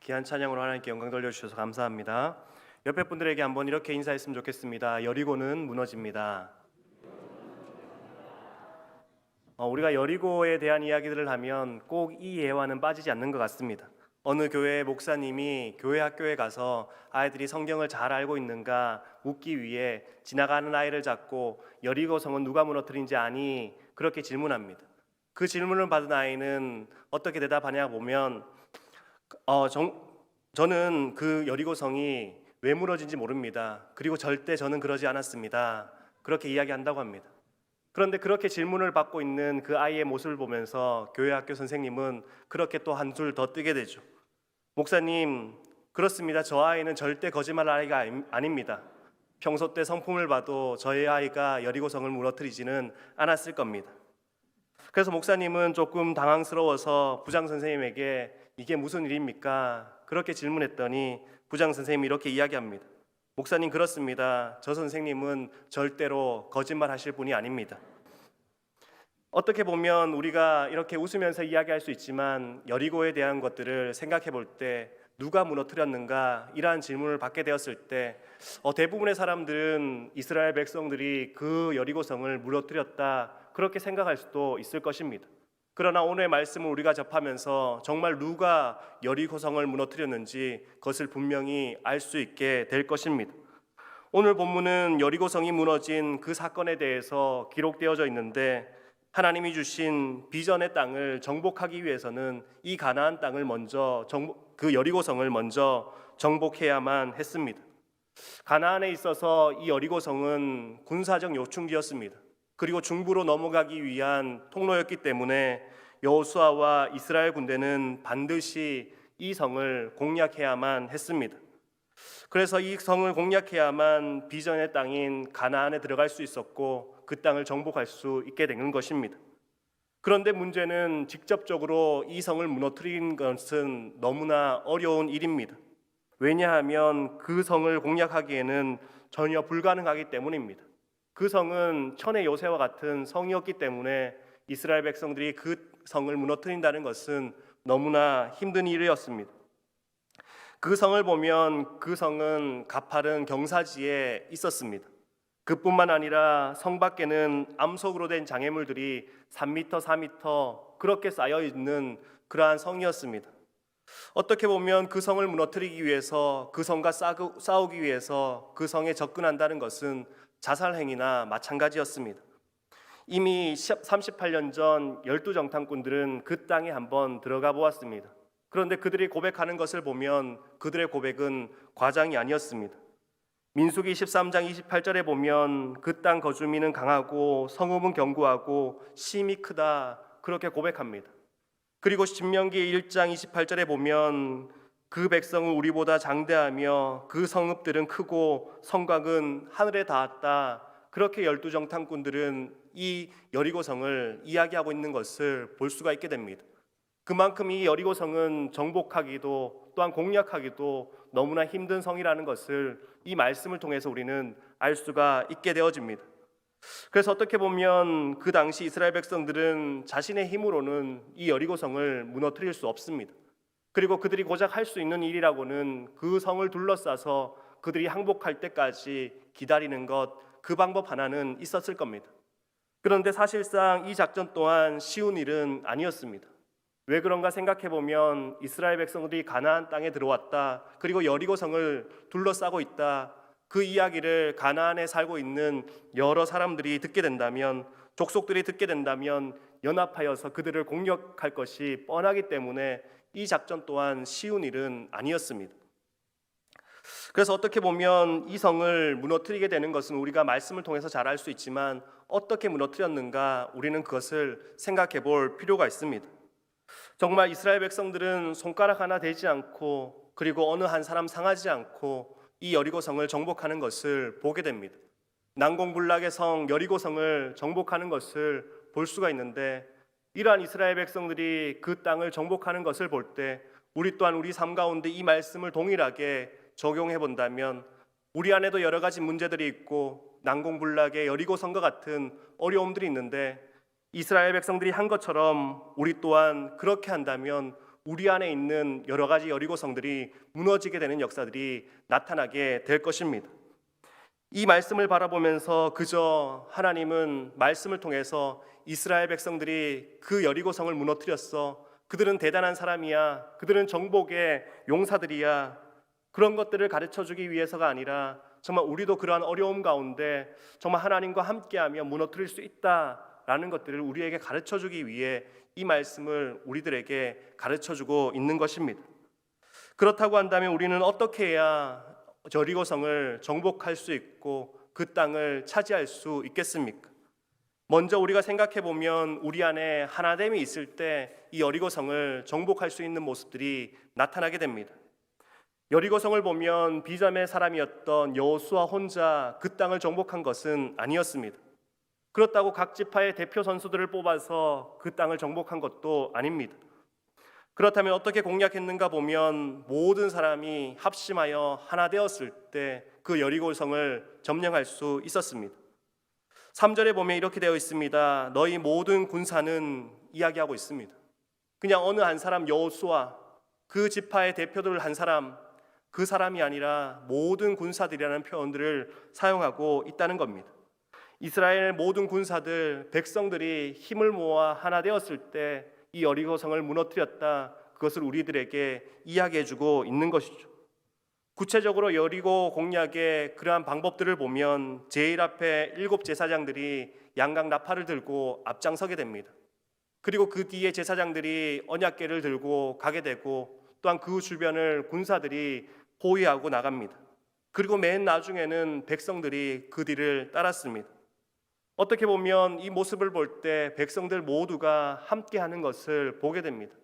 귀한 찬양으로 하나님께 영광 돌려주셔서 감사합니다. 옆에 분들에게 한번 이렇게 인사했으면 좋겠습니다. 여리고는 무너집니다. 우리가 여리고에 대한 이야기들을 하면 꼭 이 예화는 빠지지 않는 것 같습니다. 어느 교회 목사님이 교회 학교에 가서 아이들이 성경을 잘 알고 있는가 묻기 위해 지나가는 아이를 잡고 여리고 성은 누가 무너뜨린지 아니? 그렇게 질문합니다. 그 질문을 받은 아이는 어떻게 대답하냐 보면 저는 그 여리고성이 왜 무너진지 모릅니다. 그리고 절대 저는 그러지 않았습니다. 그렇게 이야기한다고 합니다. 그런데 그렇게 질문을 받고 있는 그 아이의 모습을 보면서 교회 학교 선생님은 그렇게 또 한술 더 뜨게 되죠. 목사님, 그렇습니다. 저 아이는 절대 거짓말 아이가 아닙니다. 평소 때 성품을 봐도 저희 아이가 여리고성을 무너뜨리지는 않았을 겁니다. 그래서 목사님은 조금 당황스러워서 부장 선생님에게 이게 무슨 일입니까? 그렇게 질문했더니 부장 선생님이 이렇게 이야기합니다. 목사님, 그렇습니다. 저 선생님은 절대로 거짓말 하실 분이 아닙니다. 어떻게 보면 우리가 이렇게 웃으면서 이야기할 수 있지만 여리고에 대한 것들을 생각해 볼 때 누가 무너뜨렸는가 이러한 질문을 받게 되었을 때 대부분의 사람들은 이스라엘 백성들이 그 여리고성을 무너뜨렸다 그렇게 생각할 수도 있을 것입니다. 그러나 오늘의 말씀을 우리가 접하면서 정말 누가 여리고성을 무너뜨렸는지 그것을 분명히 알 수 있게 될 것입니다. 오늘 본문은 여리고성이 무너진 그 사건에 대해서 기록되어져 있는데 하나님이 주신 비전의 땅을 정복하기 위해서는 이 가나안 땅을 먼저 그 여리고성을 먼저 정복해야만 했습니다. 가나안에 있어서 이 여리고성은 군사적 요충지였습니다. 그리고 중부로 넘어가기 위한 통로였기 때문에 여호수아와 이스라엘 군대는 반드시 이 성을 공략해야만 했습니다. 그래서 이 성을 공략해야만 비전의 땅인 가나안에 들어갈 수 있었고 그 땅을 정복할 수 있게 되는 것입니다. 그런데 문제는 직접적으로 이 성을 무너뜨린 것은 너무나 어려운 일입니다. 왜냐하면 그 성을 공략하기에는 전혀 불가능하기 때문입니다. 그 성은 천의 요새와 같은 성이었기 때문에 이스라엘 백성들이 그 성을 무너뜨린다는 것은 너무나 힘든 일이었습니다. 그 성을 보면 그 성은 가파른 경사지에 있었습니다. 그뿐만 아니라 성 밖에는 암석으로 된 장애물들이 3m, 4m 그렇게 쌓여 있는 그러한 성이었습니다. 어떻게 보면 그 성을 무너뜨리기 위해서 그 성과 싸우기 위해서 그 성에 접근한다는 것은 자살행위나 마찬가지였습니다. 이미 38년 전 12정탐꾼들은 그 땅에 한번 들어가 보았습니다. 그런데 그들이 고백하는 것을 보면 그들의 고백은 과장이 아니었습니다. 민수기 13장 28절에 보면 그 땅 거주민은 강하고 성읍은 견고하고 심이 크다 그렇게 고백합니다. 그리고 신명기 1장 28절에 보면 그 백성은 우리보다 장대하며 그 성읍들은 크고 성곽은 하늘에 닿았다 그렇게 12정탐꾼들은 이 여리고성을 이야기하고 있는 것을 볼 수가 있게 됩니다. 그만큼 이 여리고성은 정복하기도 또한 공략하기도 너무나 힘든 성이라는 것을 이 말씀을 통해서 우리는 알 수가 있게 되어집니다. 그래서 어떻게 보면 그 당시 이스라엘 백성들은 자신의 힘으로는 이 여리고성을 무너뜨릴 수 없습니다. 그리고 그들이 고작 할 수 있는 일이라고는 그 성을 둘러싸서 그들이 항복할 때까지 기다리는 것 그 방법 하나는 있었을 겁니다. 그런데 사실상 이 작전 또한 쉬운 일은 아니었습니다. 왜 그런가 생각해 보면 이스라엘 백성들이 가나안 땅에 들어왔다. 그리고 여리고성을 둘러싸고 있다. 그 이야기를 가나안에 살고 있는 여러 사람들이 듣게 된다면, 족속들이 듣게 된다면 연합하여서 그들을 공격할 것이 뻔하기 때문에 이 작전 또한 쉬운 일은 아니었습니다. 그래서 어떻게 보면 이 성을 무너뜨리게 되는 것은 우리가 말씀을 통해서 잘 알 수 있지만 어떻게 무너뜨렸는가 우리는 그것을 생각해 볼 필요가 있습니다. 정말 이스라엘 백성들은 손가락 하나 대지 않고 그리고 어느 한 사람 상하지 않고 이 여리고성을 정복하는 것을 보게 됩니다. 난공불락의 성 여리고성을 정복하는 것을 볼 수가 있는데 이러한 이스라엘 백성들이 그 땅을 정복하는 것을 볼 때 우리 또한 우리 삶 가운데 이 말씀을 동일하게 적용해 본다면 우리 안에도 여러 가지 문제들이 있고 난공불락의 여리고성과 같은 어려움들이 있는데 이스라엘 백성들이 한 것처럼 우리 또한 그렇게 한다면 우리 안에 있는 여러 가지 여리고성들이 무너지게 되는 역사들이 나타나게 될 것입니다. 이 말씀을 바라보면서 그저 하나님은 말씀을 통해서 이스라엘 백성들이 그 여리고성을 무너뜨렸어, 그들은 대단한 사람이야, 그들은 정복의 용사들이야, 그런 것들을 가르쳐주기 위해서가 아니라 정말 우리도 그러한 어려움 가운데 정말 하나님과 함께하며 무너뜨릴 수 있다라는 것들을 우리에게 가르쳐주기 위해 이 말씀을 우리들에게 가르쳐주고 있는 것입니다. 그렇다고 한다면 우리는 어떻게 해야 여리고성을 정복할 수 있고 그 땅을 차지할 수 있겠습니까? 먼저 우리가 생각해 보면 우리 안에 하나됨이 있을 때 이 여리고성을 정복할 수 있는 모습들이 나타나게 됩니다. 여리고성을 보면 비자의 사람이었던 여호수아 혼자 그 땅을 정복한 것은 아니었습니다. 그렇다고 각 지파의 대표 선수들을 뽑아서 그 땅을 정복한 것도 아닙니다. 그렇다면 어떻게 공략했는가 보면 모든 사람이 합심하여 하나 되었을 때 그 여리고성을 점령할 수 있었습니다. 3절에 보면 이렇게 되어 있습니다. 너희 모든 군사는 이야기하고 있습니다. 그냥 어느 한 사람 여호수아, 그 지파의 대표들 한 사람, 그 사람이 아니라 모든 군사들이라는 표현들을 사용하고 있다는 겁니다. 이스라엘 모든 군사들, 백성들이 힘을 모아 하나 되었을 때 이 여리고성을 무너뜨렸다, 그것을 우리들에게 이야기해주고 있는 것이죠. 구체적으로 여리고 공략의 그러한 방법들을 보면 제일 앞에 7 제사장들이 양각 나팔을 들고 앞장서게 됩니다. 그리고 그 뒤에 제사장들이 언약궤를 들고 가게 되고 또한 그 주변을 군사들이 호위하고 나갑니다. 그리고 맨 나중에는 백성들이 그 뒤를 따랐습니다. 어떻게 보면 이 모습을 볼 때 백성들 모두가 함께하는 것을 보게 됩니다.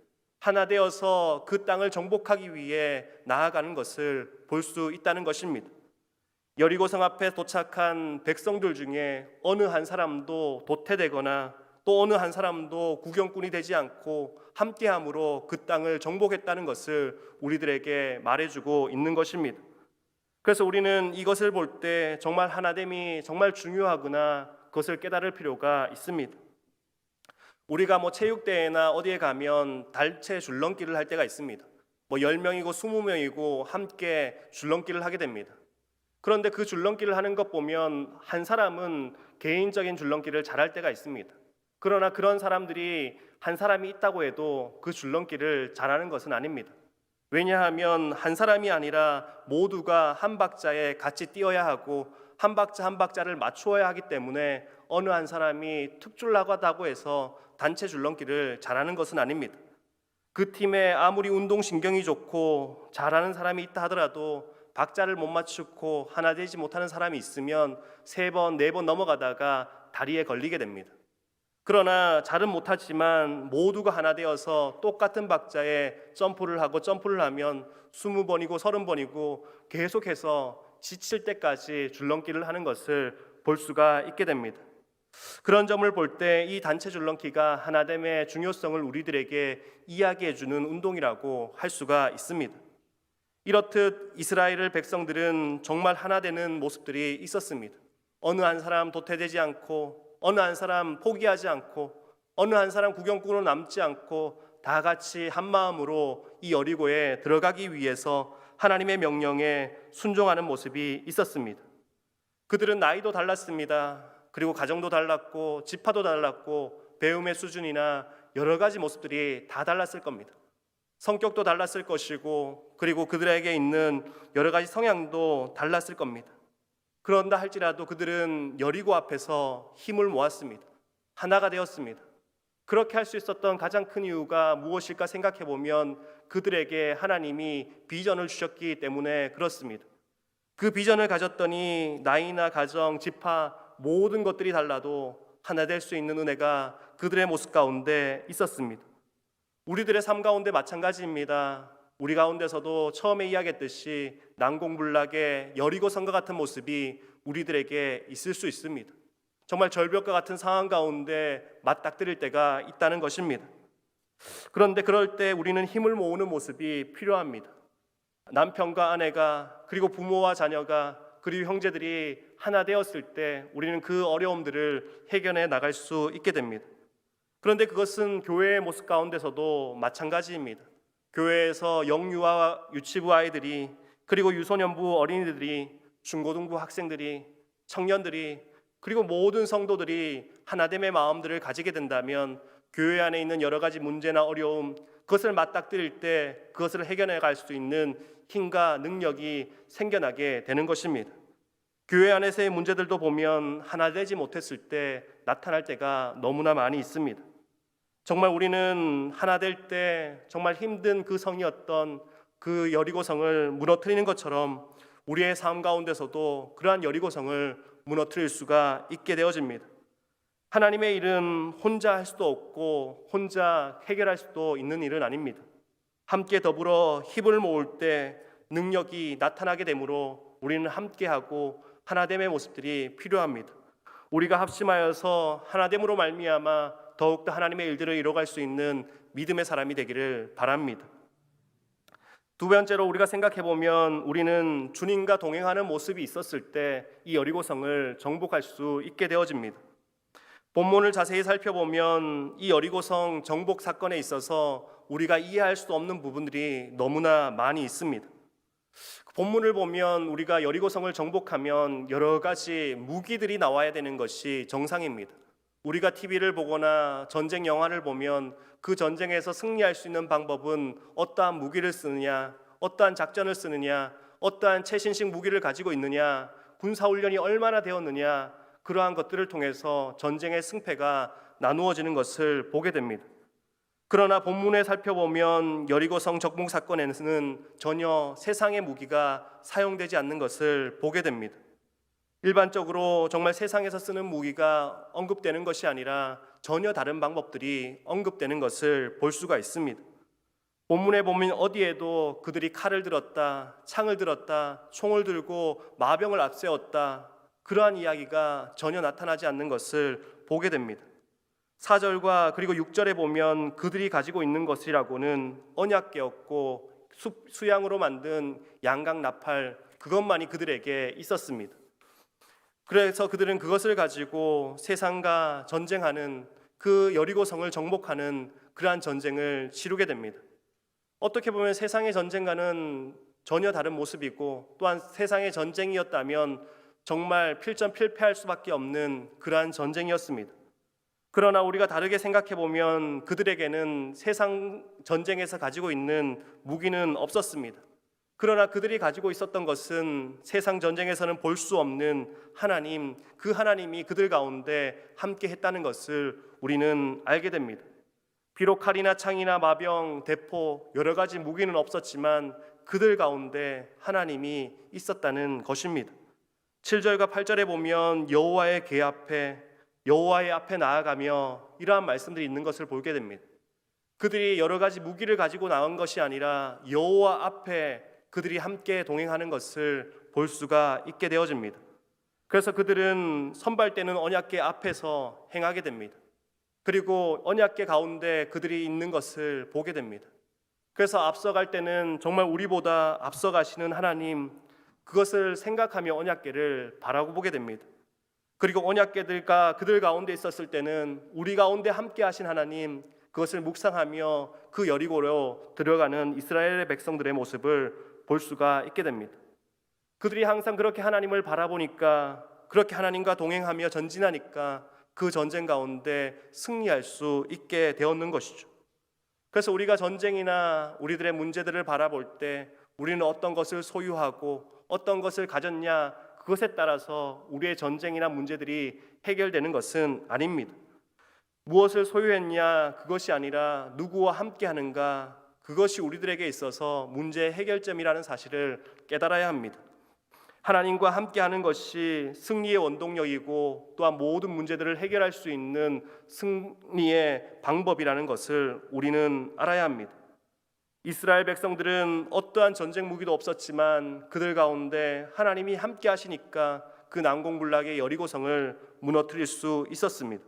하나 되어서 그 땅을 정복하기 위해 나아가는 것을 볼 수 있다는 것입니다. 여리고성 앞에 도착한 백성들 중에 어느 한 사람도 도태되거나 또 어느 한 사람도 구경꾼이 되지 않고 함께함으로 그 땅을 정복했다는 것을 우리들에게 말해주고 있는 것입니다. 그래서 우리는 이것을 볼 때 정말 하나됨이 정말 중요하구나, 그것을 깨달을 필요가 있습니다. 우리가 체육대회나 어디에 가면 단체 줄넘기를 할 때가 있습니다. 10명이고 20명이고 함께 줄넘기를 하게 됩니다. 그런데 그 줄넘기를 하는 것 보면 한 사람은 개인적인 줄넘기를 잘할 때가 있습니다. 그러나 그런 사람들이 한 사람이 있다고 해도 그 줄넘기를 잘하는 것은 아닙니다. 왜냐하면 한 사람이 아니라 모두가 한 박자에 같이 뛰어야 하고 한 박자 한 박자를 맞추어야 하기 때문에 어느 한 사람이 특출나다고 해서 단체 줄넘기를 잘하는 것은 아닙니다. 그 팀에 아무리 운동신경이 좋고 잘하는 사람이 있다 하더라도 박자를 못 맞추고 하나 되지 못하는 사람이 있으면 3번, 4번 넘어가다가 다리에 걸리게 됩니다. 그러나 잘은 못하지만 모두가 하나 되어서 똑같은 박자에 점프를 하면 20번이고 30번이고 계속해서 지칠 때까지 줄넘기를 하는 것을 볼 수가 있게 됩니다. 그런 점을 볼 때 이 단체 줄넘기가 하나됨의 중요성을 우리들에게 이야기해주는 운동이라고 할 수가 있습니다. 이렇듯 이스라엘 백성들은 정말 하나 되는 모습들이 있었습니다. 어느 한 사람 도태되지 않고, 어느 한 사람 포기하지 않고, 어느 한 사람 구경꾼으로 남지 않고 다 같이 한 마음으로 이 여리고에 들어가기 위해서 하나님의 명령에 순종하는 모습이 있었습니다. 그들은 나이도 달랐습니다. 그리고 가정도 달랐고 지파도 달랐고 배움의 수준이나 여러 가지 모습들이 다 달랐을 겁니다. 성격도 달랐을 것이고 그리고 그들에게 있는 여러 가지 성향도 달랐을 겁니다. 그런다 할지라도 그들은 여리고 앞에서 힘을 모았습니다. 하나가 되었습니다. 그렇게 할 수 있었던 가장 큰 이유가 무엇일까 생각해 보면 그들에게 하나님이 비전을 주셨기 때문에 그렇습니다. 그 비전을 가졌더니 나이나 가정, 지파 모든 것들이 달라도 하나 될 수 있는 은혜가 그들의 모습 가운데 있었습니다. 우리들의 삶 가운데 마찬가지입니다. 우리 가운데서도 처음에 이야기했듯이 난공불락의 여리고성과 같은 모습이 우리들에게 있을 수 있습니다. 정말 절벽과 같은 상황 가운데 맞닥뜨릴 때가 있다는 것입니다. 그런데 그럴 때 우리는 힘을 모으는 모습이 필요합니다. 남편과 아내가 그리고 부모와 자녀가 그리고 형제들이 하나 되었을 때 우리는 그 어려움들을 해결해 나갈 수 있게 됩니다. 그런데 그것은 교회의 모습 가운데서도 마찬가지입니다. 교회에서 영유아 유치부 아이들이, 그리고 유소년부 어린이들이, 중고등부 학생들이, 청년들이, 그리고 모든 성도들이 하나됨의 마음들을 가지게 된다면 교회 안에 있는 여러 가지 문제나 어려움, 그것을 맞닥뜨릴 때 그것을 해결해 갈 수 있는 힘과 능력이 생겨나게 되는 것입니다. 교회 안에서의 문제들도 보면 하나 되지 못했을 때 나타날 때가 너무나 많이 있습니다. 정말 우리는 하나 될 때 정말 힘든 그 성이었던 그 여리고성을 무너뜨리는 것처럼 우리의 삶 가운데서도 그러한 여리고성을 무너뜨릴 수가 있게 되어집니다. 하나님의 일은 혼자 할 수도 없고 혼자 해결할 수도 있는 일은 아닙니다. 함께 더불어 힘을 모을 때 능력이 나타나게 되므로 우리는 함께하고 하나됨의 모습들이 필요합니다. 우리가 합심하여서 하나됨으로 말미암아 더욱더 하나님의 일들을 이뤄갈 수 있는 믿음의 사람이 되기를 바랍니다. 두 번째로 우리가 생각해보면 우리는 주님과 동행하는 모습이 있었을 때 이 여리고성을 정복할 수 있게 되어집니다. 본문을 자세히 살펴보면 이 여리고성 정복 사건에 있어서 우리가 이해할 수 없는 부분들이 너무나 많이 있습니다. 본문을 보면 우리가 여리고성을 정복하면 여러 가지 무기들이 나와야 되는 것이 정상입니다. 우리가 TV를 보거나 전쟁 영화를 보면 그 전쟁에서 승리할 수 있는 방법은 어떠한 무기를 쓰느냐, 어떠한 작전을 쓰느냐, 어떠한 최신식 무기를 가지고 있느냐, 군사훈련이 얼마나 되었느냐, 그러한 것들을 통해서 전쟁의 승패가 나누어지는 것을 보게 됩니다. 그러나 본문에 살펴보면 여리고성 정복 사건에는 전혀 세상의 무기가 사용되지 않는 것을 보게 됩니다. 일반적으로 정말 세상에서 쓰는 무기가 언급되는 것이 아니라 전혀 다른 방법들이 언급되는 것을 볼 수가 있습니다. 본문에 보면 어디에도 그들이 칼을 들었다, 창을 들었다, 총을 들고 마병을 앞세웠다, 그러한 이야기가 전혀 나타나지 않는 것을 보게 됩니다. 4절과 그리고 6절에 보면 그들이 가지고 있는 것이라고는 언약궤였고 수양으로 만든 양각 나팔, 그것만이 그들에게 있었습니다. 그래서 그들은 그것을 가지고 세상과 전쟁하는, 그 여리고성을 정복하는 그러한 전쟁을 치르게 됩니다. 어떻게 보면 세상의 전쟁과는 전혀 다른 모습이고, 또한 세상의 전쟁이었다면 정말 필전필패할 수밖에 없는 그러한 전쟁이었습니다. 그러나 우리가 다르게 생각해 보면 그들에게는 세상 전쟁에서 가지고 있는 무기는 없었습니다. 그러나 그들이 가지고 있었던 것은 세상 전쟁에서는 볼 수 없는 하나님, 그 하나님이 그들 가운데 함께 했다는 것을 우리는 알게 됩니다. 비록 칼이나 창이나 마병, 대포, 여러 가지 무기는 없었지만 그들 가운데 하나님이 있었다는 것입니다. 7절과 8절에 보면 여호와의 궤 앞에, 여호와의 앞에 나아가며 이러한 말씀들이 있는 것을 보게 됩니다. 그들이 여러 가지 무기를 가지고 나온 것이 아니라 여호와 앞에 그들이 함께 동행하는 것을 볼 수가 있게 되어집니다. 그래서 그들은 선발되는 언약궤 앞에서 행하게 됩니다. 그리고 언약궤 가운데 그들이 있는 것을 보게 됩니다. 그래서 앞서갈 때는 정말 우리보다 앞서가시는 하나님, 그것을 생각하며 언약궤를 바라보게 됩니다. 그리고 언약궤들과 그들 가운데 있었을 때는 우리 가운데 함께 하신 하나님, 그것을 묵상하며 그 여리고로 들어가는 이스라엘의 백성들의 모습을 볼 수가 있게 됩니다. 그들이 항상 그렇게 하나님을 바라보니까, 그렇게 하나님과 동행하며 전진하니까 그 전쟁 가운데 승리할 수 있게 되었는 것이죠. 그래서 우리가 전쟁이나 우리들의 문제들을 바라볼 때 우리는 어떤 것을 소유하고 어떤 것을 가졌냐, 그것에 따라서 우리의 전쟁이나 문제들이 해결되는 것은 아닙니다. 무엇을 소유했냐, 그것이 아니라 누구와 함께 하는가, 그것이 우리들에게 있어서 문제의 해결점이라는 사실을 깨달아야 합니다. 하나님과 함께하는 것이 승리의 원동력이고 또한 모든 문제들을 해결할 수 있는 승리의 방법이라는 것을 우리는 알아야 합니다. 이스라엘 백성들은 어떠한 전쟁 무기도 없었지만 그들 가운데 하나님이 함께 하시니까 그 난공불락의 여리고성을 무너뜨릴 수 있었습니다.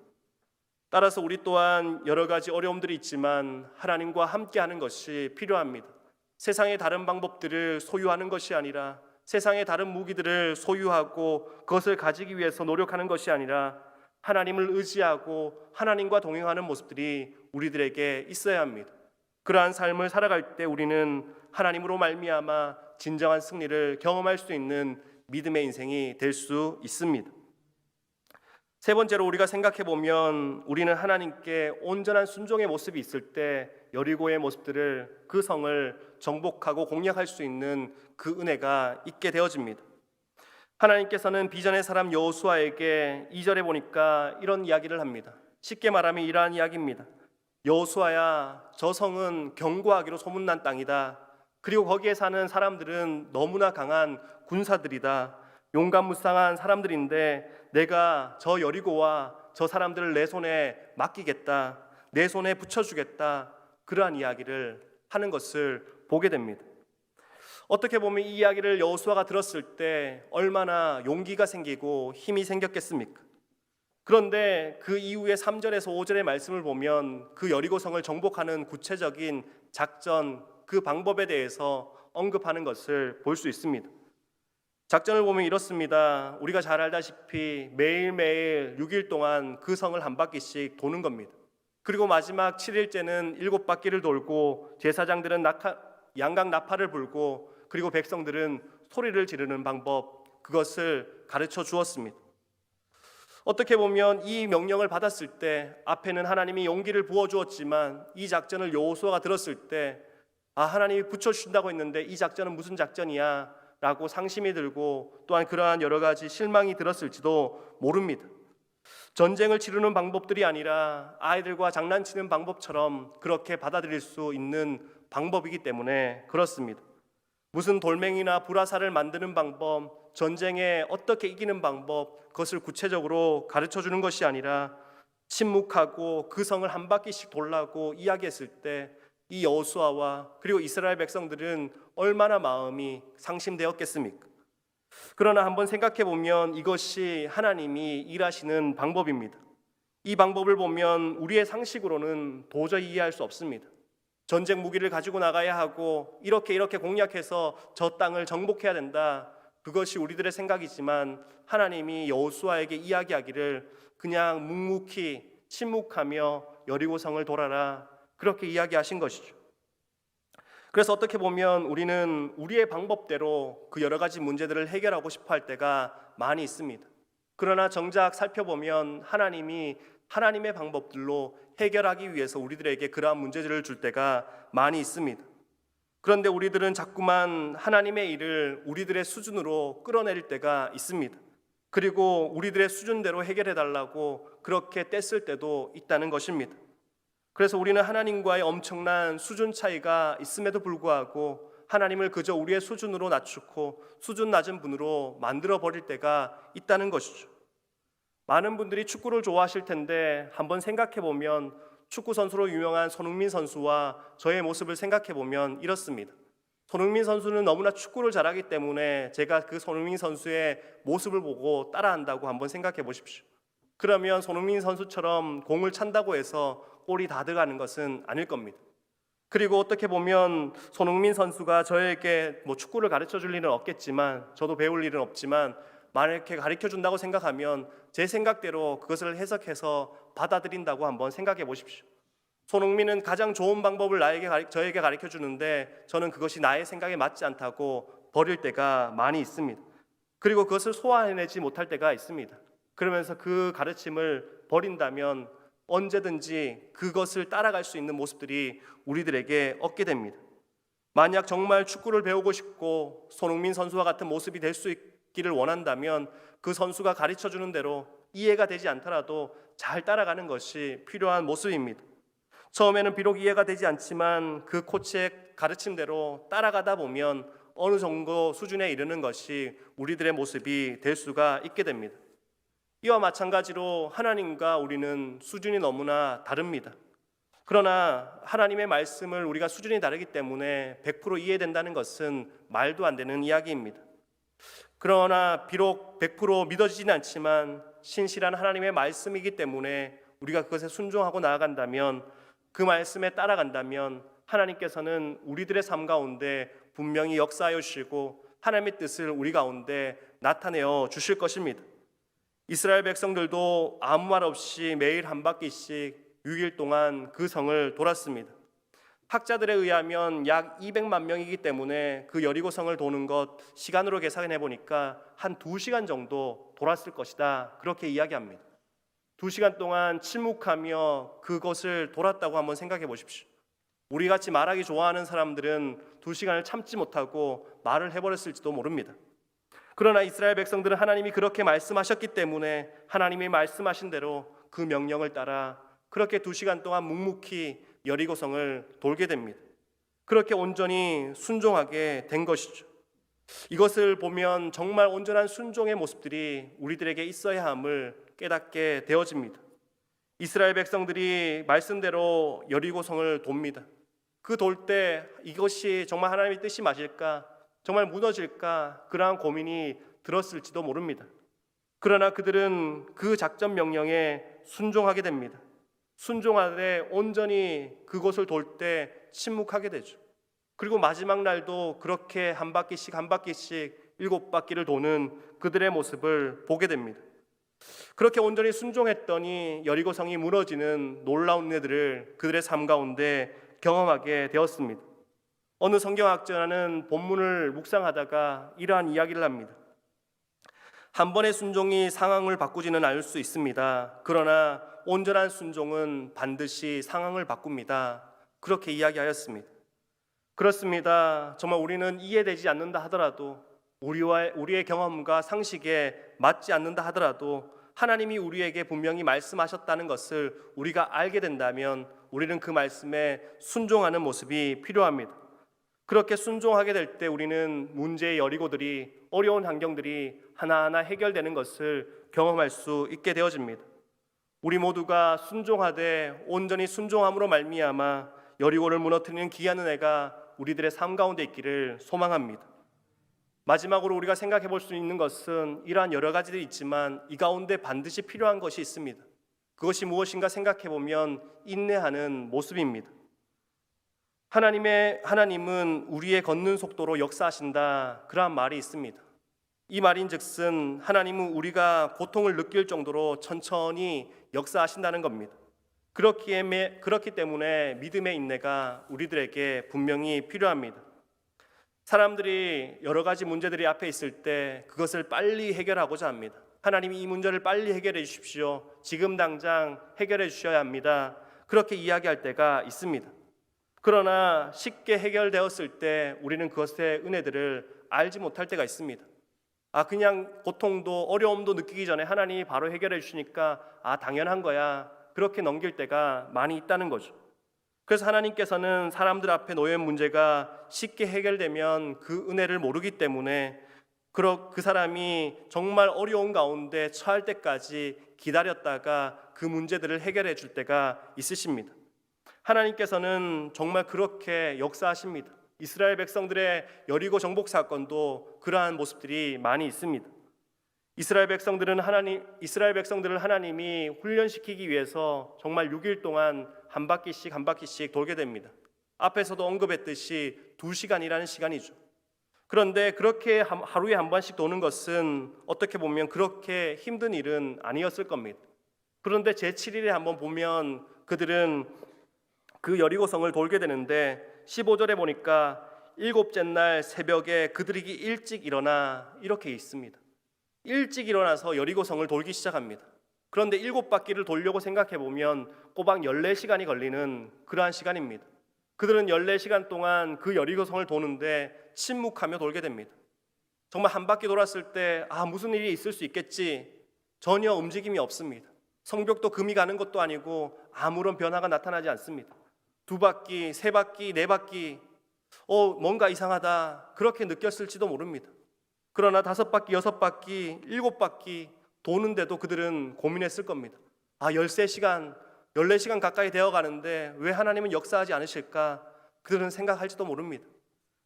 따라서 우리 또한 여러 가지 어려움들이 있지만 하나님과 함께하는 것이 필요합니다. 세상의 다른 방법들을 소유하는 것이 아니라, 세상의 다른 무기들을 소유하고 그것을 가지기 위해서 노력하는 것이 아니라 하나님을 의지하고 하나님과 동행하는 모습들이 우리들에게 있어야 합니다. 그러한 삶을 살아갈 때 우리는 하나님으로 말미암아 진정한 승리를 경험할 수 있는 믿음의 인생이 될 수 있습니다. 세 번째로 우리가 생각해 보면 우리는 하나님께 온전한 순종의 모습이 있을 때 여리고의 모습들을, 그 성을 정복하고 공략할 수 있는 그 은혜가 있게 되어집니다. 하나님께서는 비전의 사람 여호수아에게 2절에 보니까 이런 이야기를 합니다. 쉽게 말하면 이러한 이야기입니다. 여호수아야, 저 성은 견고하기로 소문난 땅이다. 그리고 거기에 사는 사람들은 너무나 강한 군사들이다. 용감무쌍한 사람들인데 내가 저 여리고와 저 사람들을 내 손에 맡기겠다, 내 손에 붙여주겠다, 그러한 이야기를 하는 것을 보게 됩니다. 어떻게 보면 이 이야기를 여호수아가 들었을 때 얼마나 용기가 생기고 힘이 생겼겠습니까? 그런데 그 이후에 3절에서 5절의 말씀을 보면 그 여리고성을 정복하는 구체적인 작전, 그 방법에 대해서 언급하는 것을 볼 수 있습니다. 작전을 보면 이렇습니다. 우리가 잘 알다시피 매일매일 6일 동안 그 성을 한 바퀴씩 도는 겁니다. 그리고 마지막 7일째는 7바퀴를 돌고 제사장들은 양각 나팔을 불고 그리고 백성들은 소리를 지르는 방법, 그것을 가르쳐 주었습니다. 어떻게 보면 이 명령을 받았을 때 앞에는 하나님이 용기를 부어주었지만 이 작전을 여호수아가 들었을 때 하나님이 붙여주신다고 했는데 이 작전은 무슨 작전이야? 라고 상심이 들고 또한 그러한 여러 가지 실망이 들었을지도 모릅니다. 전쟁을 치르는 방법들이 아니라 아이들과 장난치는 방법처럼 그렇게 받아들일 수 있는 방법이기 때문에 그렇습니다. 무슨 돌멩이나 불화살을 만드는 방법, 전쟁에 어떻게 이기는 방법, 그것을 구체적으로 가르쳐 주는 것이 아니라 침묵하고 그 성을 한 바퀴씩 돌라고 이야기했을 때 이 여호수아와 그리고 이스라엘 백성들은 얼마나 마음이 상심되었겠습니까? 그러나 한번 생각해 보면 이것이 하나님이 일하시는 방법입니다. 이 방법을 보면 우리의 상식으로는 도저히 이해할 수 없습니다. 전쟁 무기를 가지고 나가야 하고 이렇게 공략해서 저 땅을 정복해야 된다. 그것이 우리들의 생각이지만 하나님이 여호수아에게 이야기하기를 그냥 묵묵히 침묵하며 여리고성을 돌아라, 그렇게 이야기하신 것이죠. 그래서 어떻게 보면 우리는 우리의 방법대로 그 여러 가지 문제들을 해결하고 싶어 할 때가 많이 있습니다. 그러나 정작 살펴보면 하나님이 하나님의 방법들로 해결하기 위해서 우리들에게 그러한 문제들을 줄 때가 많이 있습니다. 그런데 우리들은 자꾸만 하나님의 일을 우리들의 수준으로 끌어내릴 때가 있습니다. 그리고 우리들의 수준대로 해결해 달라고 그렇게 떼쓸 때도 있다는 것입니다. 그래서 우리는 하나님과의 엄청난 수준 차이가 있음에도 불구하고 하나님을 그저 우리의 수준으로 낮추고 수준 낮은 분으로 만들어 버릴 때가 있다는 것이죠. 많은 분들이 축구를 좋아하실 텐데 한번 생각해 보면 축구 선수로 유명한 손흥민 선수와 저의 모습을 생각해 보면 이렇습니다. 손흥민 선수는 너무나 축구를 잘하기 때문에 제가 그 손흥민 선수의 모습을 보고 따라한다고 한번 생각해 보십시오. 그러면 손흥민 선수처럼 공을 찬다고 해서 골이 다 들어가는 것은 아닐 겁니다. 그리고 어떻게 보면 손흥민 선수가 저에게 축구를 가르쳐 줄 일은 없겠지만, 저도 배울 일은 없지만 만약에 가르쳐 준다고 생각하면 제 생각대로 그것을 해석해서 받아들인다고 한번 생각해 보십시오. 손흥민은 가장 좋은 방법을 저에게 가르쳐 주는데 저는 그것이 나의 생각에 맞지 않다고 버릴 때가 많이 있습니다. 그리고 그것을 소화해내지 못할 때가 있습니다. 그러면서 그 가르침을 버린다면 언제든지 그것을 따라갈 수 있는 모습들이 우리들에게 얻게 됩니다. 만약 정말 축구를 배우고 싶고 손흥민 선수와 같은 모습이 될 수 있기를 원한다면 그 선수가 가르쳐주는 대로 이해가 되지 않더라도 잘 따라가는 것이 필요한 모습입니다. 처음에는 비록 이해가 되지 않지만 그 코치의 가르침대로 따라가다 보면 어느 정도 수준에 이르는 것이 우리들의 모습이 될 수가 있게 됩니다. 이와 마찬가지로 하나님과 우리는 수준이 너무나 다릅니다. 그러나 하나님의 말씀을 우리가 수준이 다르기 때문에 100% 이해된다는 것은 말도 안 되는 이야기입니다. 그러나 비록 100% 믿어지지는 않지만 신실한 하나님의 말씀이기 때문에 우리가 그것에 순종하고 나아간다면, 그 말씀에 따라간다면 하나님께서는 우리들의 삶 가운데 분명히 역사하여 주시고 하나님의 뜻을 우리 가운데 나타내어 주실 것입니다. 이스라엘 백성들도 아무 말 없이 매일 한 바퀴씩 6일 동안 그 성을 돌았습니다. 학자들에 의하면 약 200만 명이기 때문에 그 여리고성을 도는 것 시간으로 계산해 보니까 한 2시간 정도 돌았을 것이다. 그렇게 이야기합니다. 2시간 동안 침묵하며 그것을 돌았다고 한번 생각해 보십시오. 우리같이 말하기 좋아하는 사람들은 2시간을 참지 못하고 말을 해버렸을지도 모릅니다. 그러나 이스라엘 백성들은 하나님이 그렇게 말씀하셨기 때문에 하나님이 말씀하신 대로 그 명령을 따라 그렇게 2시간 동안 묵묵히 여리고성을 돌게 됩니다. 그렇게 온전히 순종하게 된 것이죠. 이것을 보면 정말 온전한 순종의 모습들이 우리들에게 있어야 함을 깨닫게 되어집니다. 이스라엘 백성들이 말씀대로 여리고성을 돕니다. 그 돌 때 이것이 정말 하나님의 뜻이 맞을까? 정말 무너질까? 그러한 고민이 들었을지도 모릅니다. 그러나 그들은 그 작전 명령에 순종하게 됩니다. 순종하되 온전히 그곳을 돌 때 침묵하게 되죠. 그리고 마지막 날도 그렇게 한 바퀴씩 7바퀴를 도는 그들의 모습을 보게 됩니다. 그렇게 온전히 순종했더니 여리고성이 무너지는 놀라운 일들을 그들의 삶 가운데 경험하게 되었습니다. 어느 성경학자는 본문을 묵상하다가 이러한 이야기를 합니다. 한 번의 순종이 상황을 바꾸지는 않을 수 있습니다. 그러나 온전한 순종은 반드시 상황을 바꿉니다. 그렇게 이야기하였습니다. 그렇습니다. 정말 우리는 이해되지 않는다 하더라도 우리의 경험과 상식에 맞지 않는다 하더라도 하나님이 우리에게 분명히 말씀하셨다는 것을 우리가 알게 된다면 우리는 그 말씀에 순종하는 모습이 필요합니다. 그렇게 순종하게 될 때 우리는 문제의 여리고들이 어려운 환경들이 하나하나 해결되는 것을 경험할 수 있게 되어집니다. 우리 모두가 순종하되 온전히 순종함으로 말미암아 여리고를 무너뜨리는 귀한 은혜가 우리들의 삶 가운데 있기를 소망합니다. 마지막으로 우리가 생각해 볼 수 있는 것은 이러한 여러 가지들이 있지만 이 가운데 반드시 필요한 것이 있습니다. 그것이 무엇인가 생각해 보면 인내하는 모습입니다. 하나님은 우리의 걷는 속도로 역사하신다, 그러한 말이 있습니다. 이 말인즉슨 하나님은 우리가 고통을 느낄 정도로 천천히 역사하신다는 겁니다. 그렇기 때문에 믿음의 인내가 우리들에게 분명히 필요합니다. 사람들이 여러 가지 문제들이 앞에 있을 때 그것을 빨리 해결하고자 합니다. 하나님이 이 문제를 빨리 해결해 주십시오. 지금 당장 해결해 주셔야 합니다. 그렇게 이야기할 때가 있습니다. 그러나 쉽게 해결되었을 때 우리는 그것의 은혜들을 알지 못할 때가 있습니다. 그냥 고통도 어려움도 느끼기 전에 하나님이 바로 해결해 주시니까 당연한 거야, 그렇게 넘길 때가 많이 있다는 거죠. 그래서 하나님께서는 사람들 앞에 놓인 문제가 쉽게 해결되면 그 은혜를 모르기 때문에 그 사람이 정말 어려운 가운데 처할 때까지 기다렸다가 그 문제들을 해결해 줄 때가 있으십니다. 하나님께서는 정말 그렇게 역사하십니다. 이스라엘 백성들의 여리고 정복 사건도 그러한 모습들이 많이 있습니다. 이스라엘 백성들을 하나님이 훈련시키기 위해서 정말 6일 동안 한 바퀴씩 돌게 됩니다. 앞에서도 언급했듯이 2시간이라는 시간이죠. 그런데 그렇게 하루에 한 번씩 도는 것은 어떻게 보면 그렇게 힘든 일은 아니었을 겁니다. 그런데 제7일에 한번 보면 그들은 그 여리고성을 돌게 되는데 15절에 보니까 7째 날 새벽에 그들이 일찍 일어나, 이렇게 있습니다. 일찍 일어나서 여리고성을 돌기 시작합니다. 그런데 7바퀴를 돌려고 생각해 보면 꼬박 14시간이 걸리는 그러한 시간입니다. 그들은 14시간 동안 그 여리고성을 도는데 침묵하며 돌게 됩니다. 정말 한 바퀴 돌았을 때 무슨 일이 있을 수 있겠지, 전혀 움직임이 없습니다. 성벽도 금이 가는 것도 아니고 아무런 변화가 나타나지 않습니다. 2바퀴, 3바퀴, 4바퀴 뭔가 이상하다, 그렇게 느꼈을지도 모릅니다. 그러나 5바퀴, 6바퀴, 7바퀴 도는데도 그들은 고민했을 겁니다. 13시간, 14시간 가까이 되어 가는데 왜 하나님은 역사하지 않으실까? 그들은 생각할지도 모릅니다.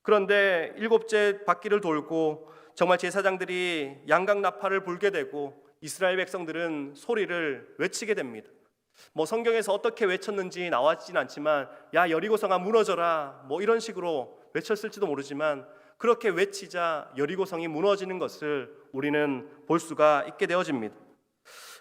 그런데 7째 바퀴를 돌고 정말 제사장들이 양각나팔을 불게 되고 이스라엘 백성들은 소리를 외치게 됩니다. 성경에서 어떻게 외쳤는지 나왔진 않지만 여리고성아 무너져라, 이런 식으로 외쳤을지도 모르지만 그렇게 외치자 여리고성이 무너지는 것을 우리는 볼 수가 있게 되어집니다.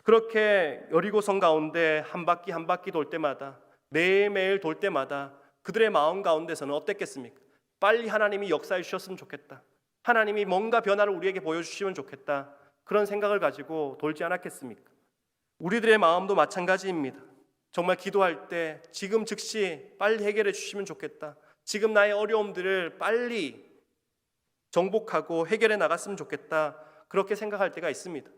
그렇게 여리고성 가운데 한 바퀴 돌 때마다, 매일매일 돌 때마다 그들의 마음 가운데서는 어땠겠습니까? 빨리 하나님이 역사해 주셨으면 좋겠다. 하나님이 뭔가 변화를 우리에게 보여주시면 좋겠다. 그런 생각을 가지고 돌지 않았겠습니까? 우리들의 마음도 마찬가지입니다. 정말 기도할 때 지금 즉시 빨리 해결해 주시면 좋겠다. 지금 나의 어려움들을 빨리 정복하고 해결해 나갔으면 좋겠다. 그렇게 생각할 때가 있습니다.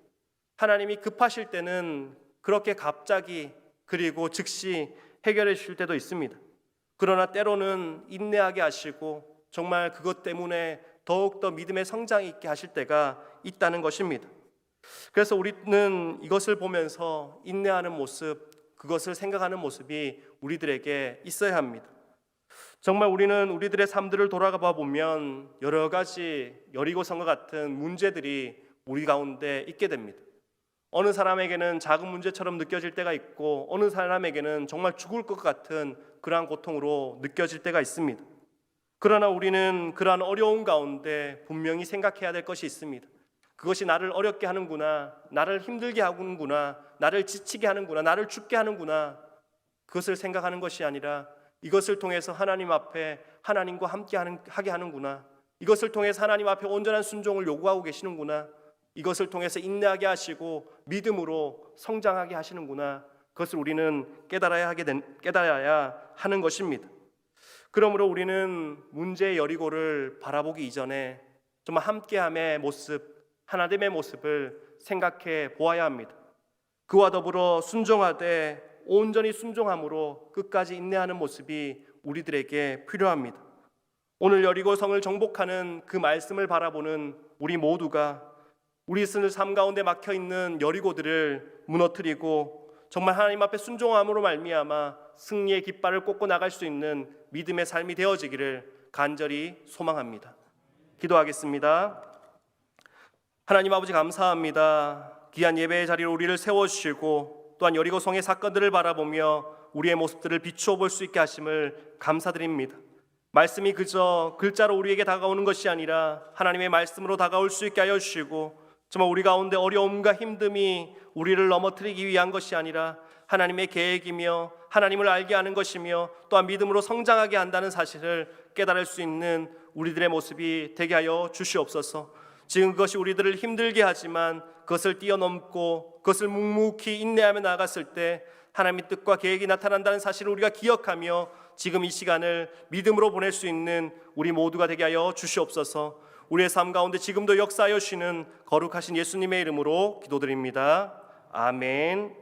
하나님이 급하실 때는 그렇게 갑자기 그리고 즉시 해결해 주실 때도 있습니다. 그러나 때로는 인내하게 하시고 정말 그것 때문에 더욱더 믿음의 성장이 있게 하실 때가 있다는 것입니다. 그래서 우리는 이것을 보면서 인내하는 모습, 그것을 생각하는 모습이 우리들에게 있어야 합니다. 정말 우리는 우리들의 삶들을 돌아가 보면 여러 가지 여리고성과 같은 문제들이 우리 가운데 있게 됩니다. 어느 사람에게는 작은 문제처럼 느껴질 때가 있고 어느 사람에게는 정말 죽을 것 같은 그러한 고통으로 느껴질 때가 있습니다. 그러나 우리는 그러한 어려움 가운데 분명히 생각해야 될 것이 있습니다. 그것이 나를 어렵게 하는구나, 나를 힘들게 하는구나, 나를 지치게 하는구나, 나를 죽게 하는구나. 그것을 생각하는 것이 아니라 이것을 통해서 하나님 앞에 하나님과 함께 하게 하는구나. 이것을 통해서 하나님 앞에 온전한 순종을 요구하고 계시는구나. 이것을 통해서 인내하게 하시고 믿음으로 성장하게 하시는구나. 그것을 우리는 깨달아야 하는 것입니다. 그러므로 우리는 문제의 여리고를 바라보기 이전에 정말 함께함의 모습, 하나됨의 모습을 생각해 보아야 합니다. 그와 더불어 순종하되 온전히 순종함으로 끝까지 인내하는 모습이 우리들에게 필요합니다. 오늘 여리고성을 정복하는 그 말씀을 바라보는 우리 모두가 우리 삶 가운데 막혀있는 여리고들을 무너뜨리고 정말 하나님 앞에 순종함으로 말미암아 승리의 깃발을 꽂고 나갈 수 있는 믿음의 삶이 되어지기를 간절히 소망합니다. 기도하겠습니다. 하나님 아버지 감사합니다. 귀한 예배의 자리로 우리를 세워주시고 또한 여리고성의 사건들을 바라보며 우리의 모습들을 비추어 볼 수 있게 하심을 감사드립니다. 말씀이 그저 글자로 우리에게 다가오는 것이 아니라 하나님의 말씀으로 다가올 수 있게 하여 주시고 정말 우리 가운데 어려움과 힘듦이 우리를 넘어뜨리기 위한 것이 아니라 하나님의 계획이며 하나님을 알게 하는 것이며 또한 믿음으로 성장하게 한다는 사실을 깨달을 수 있는 우리들의 모습이 되게 하여 주시옵소서. 지금 그것이 우리들을 힘들게 하지만 그것을 뛰어넘고 그것을 묵묵히 인내하며 나아갔을 때 하나님의 뜻과 계획이 나타난다는 사실을 우리가 기억하며 지금 이 시간을 믿음으로 보낼 수 있는 우리 모두가 되게 하여 주시옵소서. 우리의 삶 가운데 지금도 역사하여 주시는 거룩하신 예수님의 이름으로 기도드립니다. 아멘.